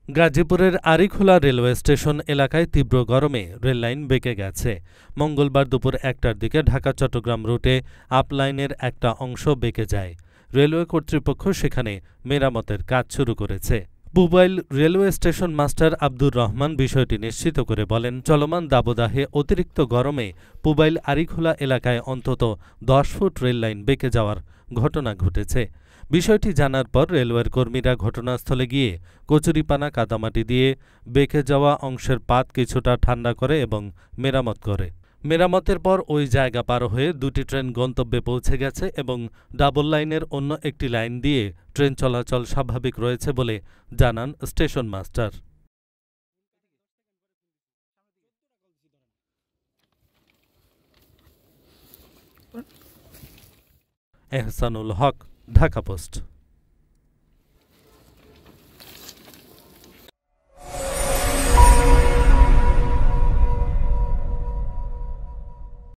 গাজীপুরের আরিখোলা railway station এলাকায় তীব্র গরমে রেললাইন বেঁকে গেছে। মঙ্গলবার দুপুর ১টার দিকে ঢাকা চট্টগ্রাম রুটে আপ লাইনের একটা অংশ বেঁকে যায়। রেলওয়ে কর্তৃপক্ষ সেখানে মেরামতের কাজ শুরু করেছে। Pubail railway station master Abdur Rahman বিষয়টি নিশ্চিত করে বলেন, চলমান দাবদাহে অতিরিক্ত গরমে পুবাইল আরিখোলা এলাকায় অন্তত ১০ ফুট রেললাইন বেঁকে যাওয়ার ঘটনা ঘটেছে। বিষয়টি জানার পর রেলওয়ের কর্মীরা ঘটনাস্থলে গিয়ে কচুরিপানা কাদামাটি দিয়ে বেঁকে যাওয়া অংশের পাত কিছুটা ঠান্ডা করে এবং মেরামত করে। মেরামতের পর ওই জায়গা পার হয়ে দুটি ট্রেন গন্তব্যে পৌঁছে গেছে এবং ডাবল লাইনের অন্য একটি লাইন দিয়ে ট্রেন চলাচল স্বাভাবিক রয়েছে বলে জানান স্টেশন মাস্টার। এহসানুল হক, ঢাকা পোস্ট।